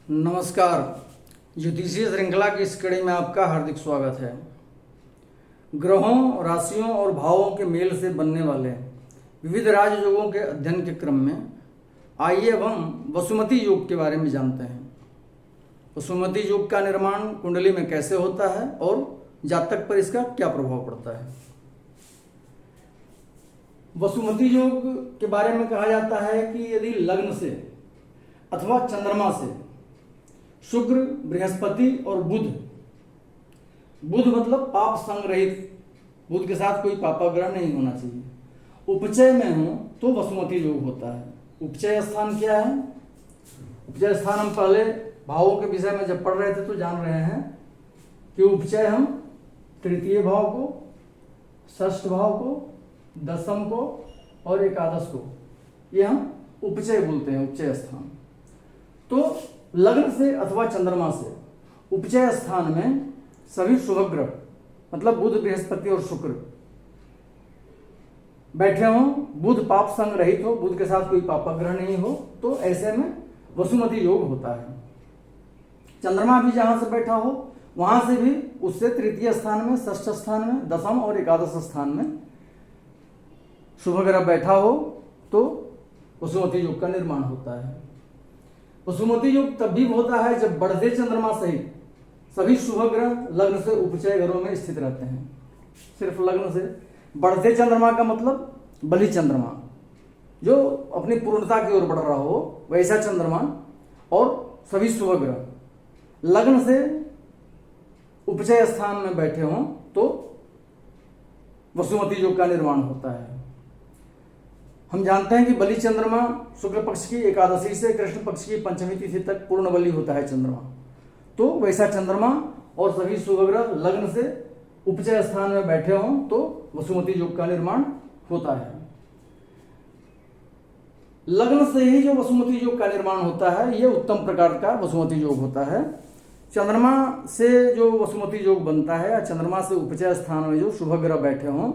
नमस्कार। ज्योतिषीय श्रृंखला की इस कड़ी में आपका हार्दिक स्वागत है। ग्रहों, राशियों और भावों के मेल से बनने वाले विविध राजयोगों के अध्ययन के क्रम में आइए अब हम वसुमती योग के बारे में जानते हैं। वसुमती योग का निर्माण कुंडली में कैसे होता है और जातक पर इसका क्या प्रभाव पड़ता है। वसुमती योग के बारे में कहा जाता है कि यदि लग्न से अथवा चंद्रमा से शुक्र, बृहस्पति और बुध मतलब पाप संग्रहित, बुध के साथ कोई पापाग्रह नहीं होना चाहिए, उपचय में हो तो वसुमती योग होता है। उपचय स्थान क्या है? उपचय स्थान हम पहले भावों के विषय में जब पढ़ रहे थे तो जान रहे हैं कि उपचय हम तृतीय भाव को, षष्ठ भाव को, दसम को और एकादश को, ये हम उपचय बोलते हैं, उपचय स्थान। तो लग्न से अथवा चंद्रमा से उपचय स्थान में सभी शुभ ग्रह मतलब बुध, बृहस्पति और शुक्र बैठे हों, बुध पाप संग रहित हो, बुध के साथ कोई पापाग्रह नहीं हो, तो ऐसे में वसुमती योग होता है। चंद्रमा भी जहां से बैठा हो वहां से भी उससे तृतीय स्थान में, षष्ठ स्थान में, दसम और एकादश स्थान में शुभ ग्रह बैठा हो तो वसुमती योग का निर्माण होता है। वसुमती योग तब भी होता है जब बढ़ते चंद्रमा सहित सभी शुभ ग्रह लग्न से उपचय घरों में स्थित रहते हैं। सिर्फ लग्न से, बढ़ते चंद्रमा का मतलब बलि चंद्रमा जो अपनी पूर्णता की ओर बढ़ रहा हो वैसा चंद्रमा, और सभी शुभ ग्रह लग्न से उपचय स्थान में बैठे हों तो वसुमती योग का निर्माण होता है। हम जानते हैं कि बलि चंद्रमा शुक्ल पक्ष की एकादशी से कृष्ण पक्ष की पंचमी तिथि तक पूर्ण बलि होता है चंद्रमा, तो वैसा चंद्रमा और सभी शुभ ग्रह लग्न से उपचय स्थान में बैठे हों तो वसुमती योग का निर्माण होता है। लग्न से ही जो वसुमती योग का निर्माण होता है यह उत्तम प्रकार का वसुमती योग होता है। चंद्रमा से जो वसुमती योग बनता है या चंद्रमा से उपचय स्थान में जो शुभ ग्रह बैठे हों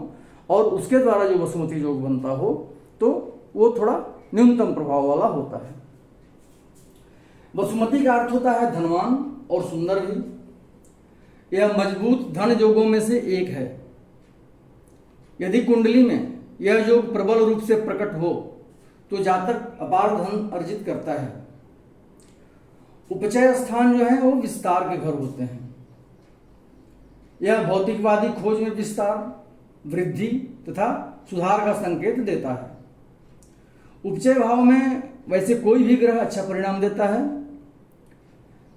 और उसके द्वारा जो वसुमती योग बनता हो तो वो थोड़ा न्यूनतम प्रभाव वाला होता है। वसुमती का अर्थ होता है धनवान और सुंदर भी। यह मजबूत धन योगों में से एक है। यदि कुंडली में यह योग प्रबल रूप से प्रकट हो तो जातक अपार धन अर्जित करता है। उपचय स्थान जो है वो विस्तार के घर होते हैं। यह भौतिकवादी खोज में विस्तार, वृद्धि तथा सुधार का संकेत देता है। उपचय भाव में वैसे कोई भी ग्रह अच्छा परिणाम देता है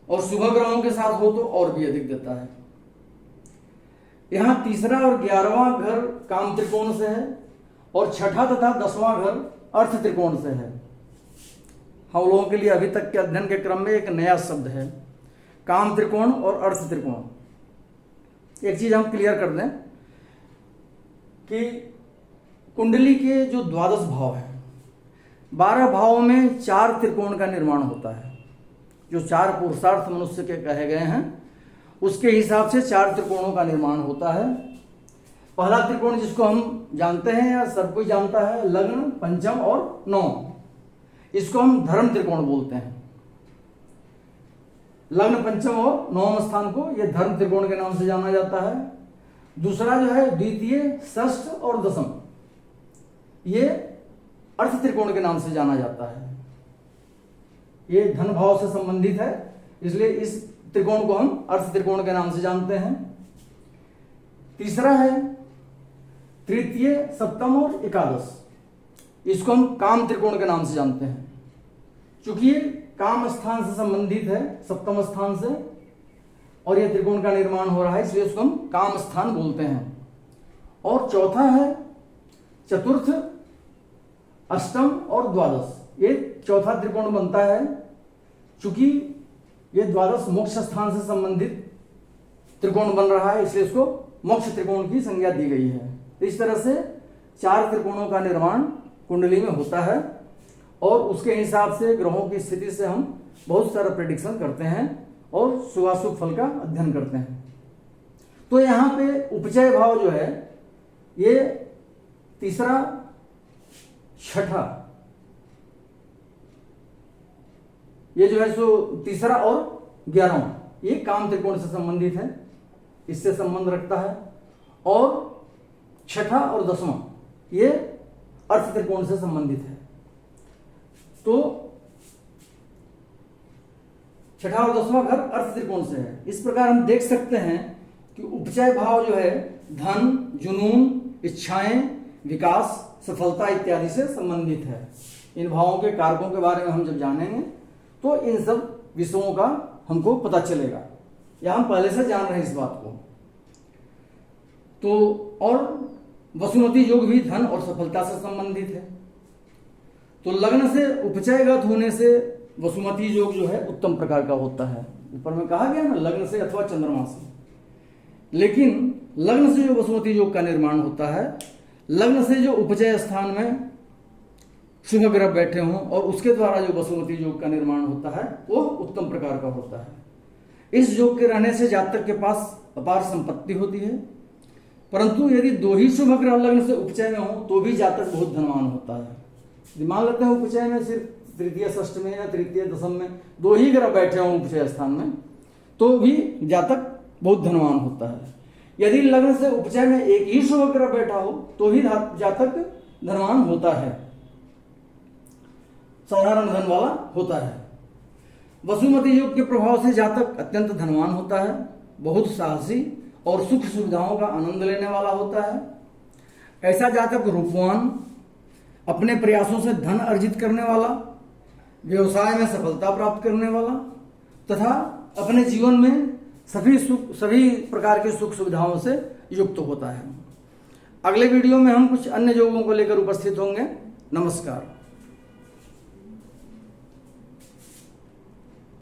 और शुभ ग्रहों के साथ हो तो और भी अधिक देता है। यहां तीसरा और 11वां घर काम त्रिकोण से है और छठा तथा 10वां घर अर्थ त्रिकोण से है। हम लोगों के लिए अभी तक के अध्ययन के क्रम में एक नया शब्द है, काम त्रिकोण और अर्थ त्रिकोण। एक चीज हम क्लियर कर दें कि कुंडली के जो 12 भाव हैं, 12 भावों में 4 त्रिकोण का निर्माण होता है। जो 4 पुरुषार्थ मनुष्य के कहे गए हैं उसके हिसाब से 4 त्रिकोणों का निर्माण होता है। पहला त्रिकोण जिसको हम जानते हैं या सब कोई जानता है, लग्न, पंचम और नौम, इसको हम धर्म त्रिकोण बोलते हैं। लग्न, पंचम और नौम स्थान को यह धर्म त्रिकोण के नाम से जाना जाता है। दूसरा जो है द्वितीय, षष्ठ और दसम, ये अर्थ त्रिकोण के नाम से जाना जाता है। ये धन भाव से संबंधित है, इसलिए इस त्रिकोण को हम अर्थ त्रिकोण के नाम से जानते हैं। तीसरा है तृतीय, सप्तम और एकादश, इसको हम काम त्रिकोण के नाम से जानते हैं। चूंकि ये काम स्थान से संबंधित है, सप्तम स्थान से, और यह त्रिकोण का निर्माण हो रहा है इसलिए उसको हम काम स्थान बोलते हैं। और चौथा है चतुर्थ, अष्टम और द्वादश, ये चौथा त्रिकोण बनता है। चूंकि ये द्वादश मोक्ष स्थान से संबंधित त्रिकोण बन रहा है इसलिए इसको मोक्ष त्रिकोण की संज्ञा दी गई है। इस तरह से 4 त्रिकोणों का निर्माण कुंडली में होता है और उसके हिसाब से ग्रहों की स्थिति से हम बहुत सारा प्रेडिक्शन करते हैं और शुभाशुभ फल का अध्ययन करते हैं। तो यहां पे उपचय भाव जो है ये तीसरा, छठा ये जो है सो तीसरा और 11वां ये काम त्रिकोण से संबंधित है, इससे संबंध रखता है। और छठा और 10वां ये अर्थ त्रिकोण से संबंधित है। तो छठा और 10वां घर अर्थ त्रिकोण से है। इस प्रकार हम देख सकते हैं कि उपचय भाव जो है धन, जुनून, इच्छाएं, विकास, सफलता इत्यादि से संबंधित है। इन भावों के कारकों के बारे में हम जब जानेंगे तो इन सब विषयों का हमको पता चलेगा, या हम पहले से जान रहे हैं इस बात को। तो और वसुमती योग भी धन और सफलता से संबंधित है। तो लग्न से उपचयगत होने से वसुमती योग जो है उत्तम प्रकार का होता है। ऊपर में कहा गया ना लग्न से अथवा चंद्रमा से। लेकिन लग्न से जो वसुमती योग का निर्माण होता है, लग्न से जो उपचय स्थान में शुभ ग्रह बैठे हों और उसके द्वारा जो वसुमती योग का निर्माण होता है वो उत्तम प्रकार का होता है। इस योग के रहने से जातक के पास अपार संपत्ति होती है, परंतु यदि 2 ही शुभ ग्रह लग्न से उपचय में हो तो भी जातक बहुत धनवान होता है। मान लेते हैं उपचय में सिर्फ तृतीय षष्ठ में या तृतीय दशम में 2 ही ग्रह बैठे हों उपचय स्थान में, तो भी जातक बहुत धनवान होता है। यदि लग्न से उपचय में 1 ही शुभ ग्रह बैठा हो तो भी जातक धनवान होता है, साधारण धन वाला होता है। वसुमती योग के प्रभाव से जातक अत्यंत धनवान होता है, बहुत साहसी और सुख सुविधाओं का आनंद लेने वाला होता है। ऐसा जातक रूपवान, अपने प्रयासों से धन अर्जित करने वाला, व्यवसाय में सफलता प्राप्त करने वाला तथा अपने जीवन में सभी प्रकार के सुख सुविधाओं से युक्त होता है। अगले वीडियो में हम कुछ अन्य योगों को लेकर उपस्थित होंगे। नमस्कार।